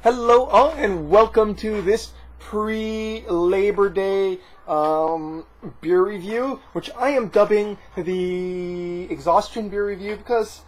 Hello all and welcome to this pre-Labor Day beer review, which I am dubbing the exhaustion beer review because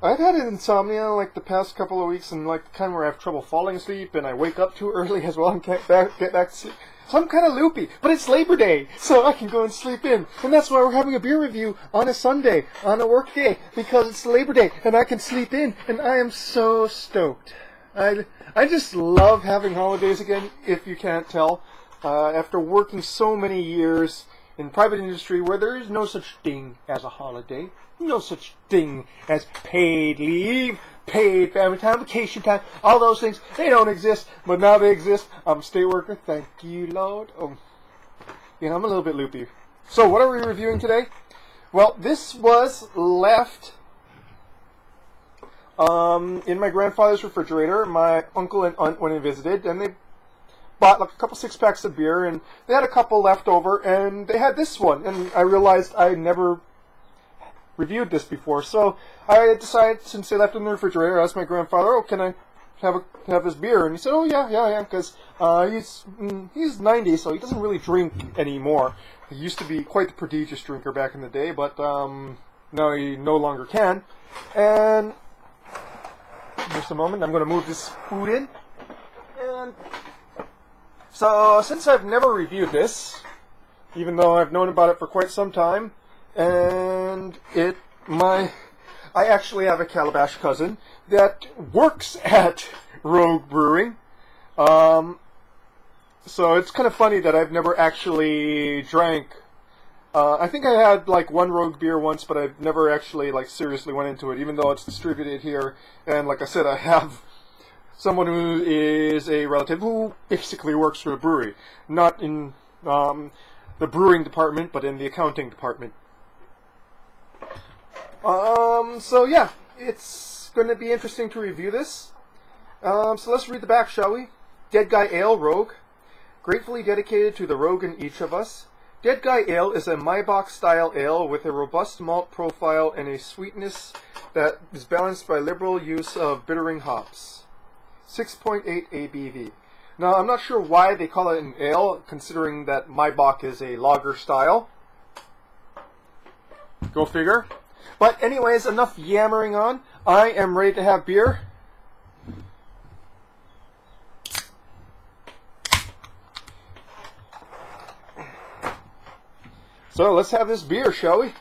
I've had insomnia like the past couple of weeks, and like the kind where I have trouble falling asleep and I wake up too early as well and can't get back to sleep. So I'm kind of loopy, but it's Labor Day, so I can go and sleep in. And that's why we're having a beer review on a Sunday, on a work day, because it's Labor Day and I can sleep in, and I am so stoked. I just love having holidays again, if you can't tell. After working so many years in private industry where there is no such thing as a holiday, no such thing as paid leave, paid family time, vacation time, all those things, they don't exist, but now they exist. I'm a state worker, thank you, Lord. I'm a little bit loopy. So what are we reviewing today? Well, this was left in my grandfather's refrigerator. My uncle and aunt went and visited, and they bought like a couple 6-packs of beer, and they had a couple left over, and they had this one, and I realized I never reviewed this before, so I decided, since they left it in the refrigerator, I asked my grandfather, "Oh, can I have his beer?" And he said, "Oh yeah," because he's 90, so he doesn't really drink anymore. He used to be quite the prodigious drinker back in the day, but now he no longer can. And just a moment, I'm going to move this food in. And so, since I've never reviewed this, even though I've known about it for quite some time, and I actually have a Calabash cousin that works at Rogue Brewing. So it's kind of funny that I've never actually drank. I think I had like one Rogue beer once, but I've never actually like seriously went into it, even though it's distributed here. And like I said, I have someone who is a relative who basically works for a brewery, not in the brewing department, but in the accounting department. So yeah, it's going to be interesting to review this. So let's read the back, shall we? Dead Guy Ale, Rogue. Gratefully dedicated to the Rogue in each of us. Dead Guy Ale is a Maibock style ale with a robust malt profile and a sweetness that is balanced by liberal use of bittering hops. 6.8 ABV. Now, I'm not sure why they call it an ale, considering that Maibock is a lager style. Go figure. But anyways, enough yammering on. I am ready to have beer. So let's have this beer, shall we?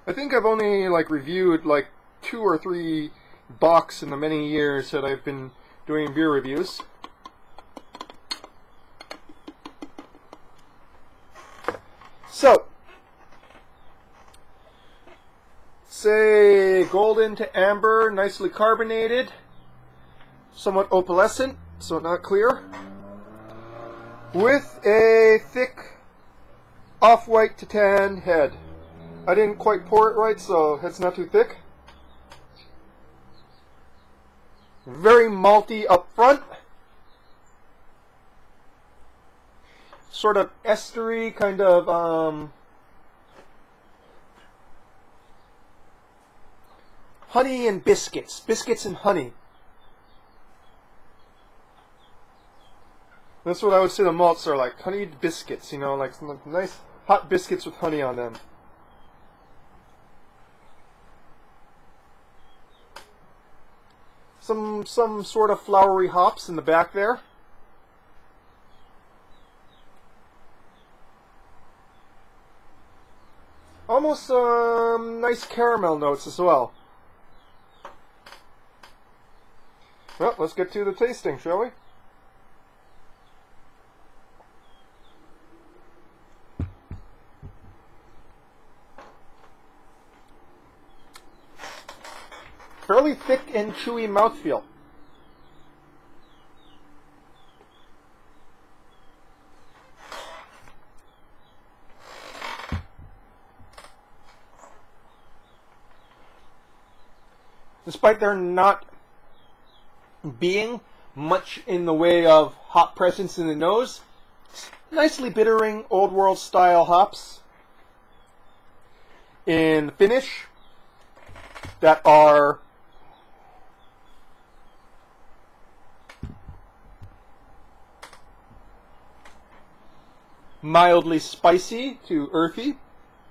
I think I've only reviewed 2 or 3 Bocks in the many years that I've been doing beer reviews. So, say golden to amber, nicely carbonated, somewhat opalescent, so not clear, with a thick off-white to tan head. I didn't quite pour it right, so it's not too thick. Very malty up front. Sort of estery, kind of honey and biscuits. Biscuits and honey. That's what I would say the malts are like. Honeyed biscuits, like some nice hot biscuits with honey on them. Some sort of flowery hops in the back there. Almost nice caramel notes as well. Well, let's get to the tasting, shall we? Fairly thick and chewy mouthfeel. Despite there not being much in the way of hop presence in the nose, nicely bittering old world style hops. In finish, that are mildly spicy to earthy.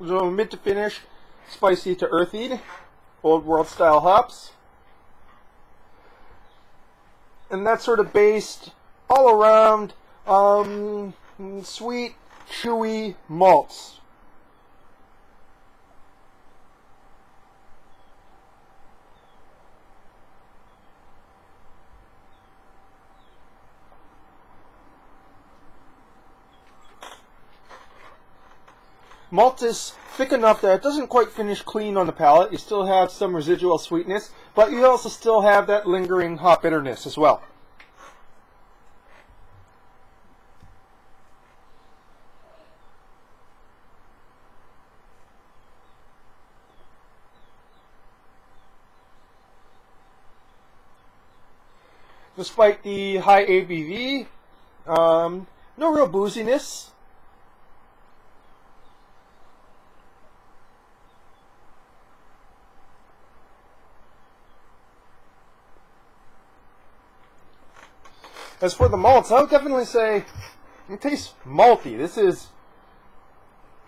So mid to finish, spicy to earthy. Old world style hops. And that's sort of based all around sweet, chewy malts. Malt is thick enough that it doesn't quite finish clean on the palate. You still have some residual sweetness, but you also still have that lingering hop bitterness as well. Despite the high ABV, no real booziness. As for the malts, I would definitely say it tastes malty. This is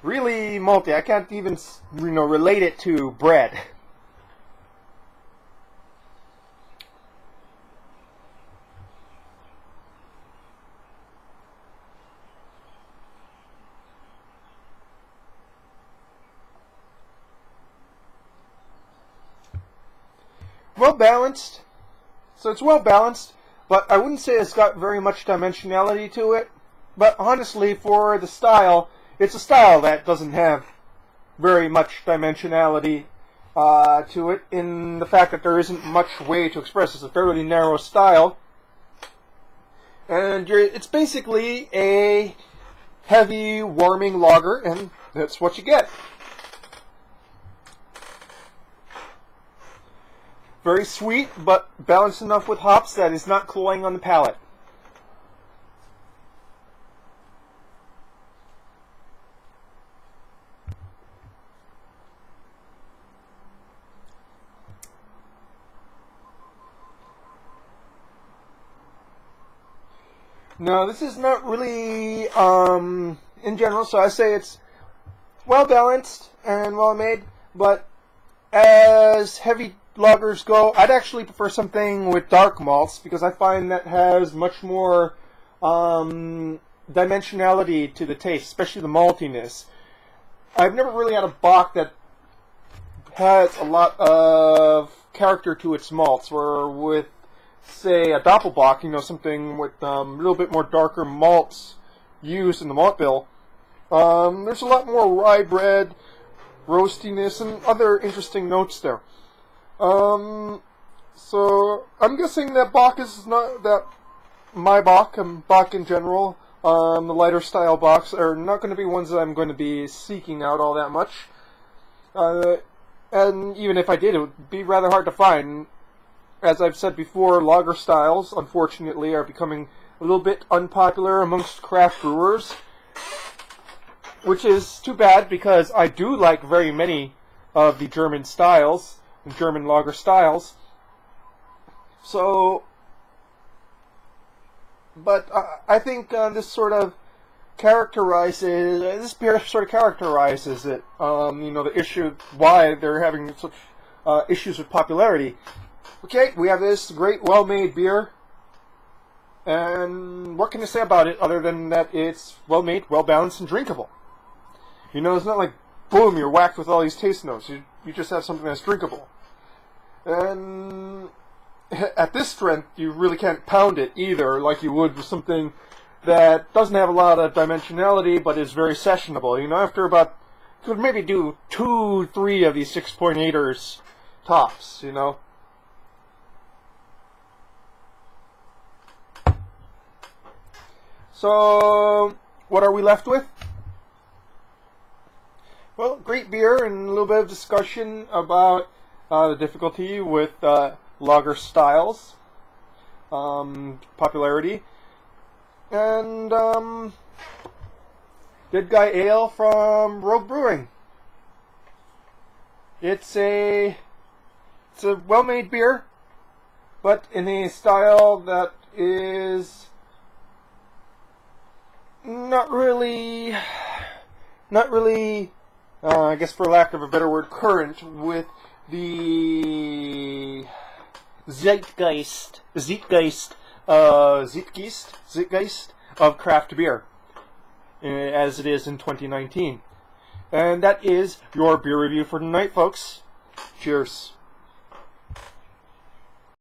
really malty. I can't even, relate it to bread. Well balanced. So it's well balanced. But I wouldn't say it's got very much dimensionality to it. But honestly, for the style, it's a style that doesn't have very much dimensionality to it, in the fact that there isn't much way to express. It's a fairly narrow style. And it's basically a heavy, warming lager, and that's what you get. Very sweet, but balanced enough with hops that is not cloying on the palate. No, this is not really, in general, so I say it's well balanced and well made, but as heavy lagers go, I'd actually prefer something with dark malts, because I find that has much more dimensionality to the taste, especially the maltiness. I've never really had a bock that has a lot of character to its malts, where with, say, a Doppelbock, something with a little bit more darker malts used in the malt bill, there's a lot more rye bread, roastiness, and other interesting notes there. So I'm guessing that Bock is not that Maibock and Bock in general, the lighter style Bocks are not going to be ones that I'm going to be seeking out all that much. And even if I did, it would be rather hard to find. As I've said before, lager styles, unfortunately, are becoming a little bit unpopular amongst craft brewers, which is too bad, because I do like very many of the German styles, German lager styles. So, but I think this sort of characterizes it. The issue why they're having such issues with popularity. Okay, we have this great, well-made beer, and what can I say about it other than that it's well-made, well-balanced, and drinkable? It's not like, boom, you're whacked with all these taste notes. You just have something that's drinkable. And at this strength, you really can't pound it either, like you would with something that doesn't have a lot of dimensionality, but is very sessionable. After about, you could maybe do 2-3 of these 6.8ers tops, So, what are we left with? Well, great beer and a little bit of discussion about the difficulty with lager styles, popularity, and Good Guy Ale from Rogue Brewing. It's a It's a well-made beer, but in a style that is not really, I guess for lack of a better word, current with the zeitgeist of craft beer, as it is in 2019. And that is your beer review for tonight, folks. Cheers.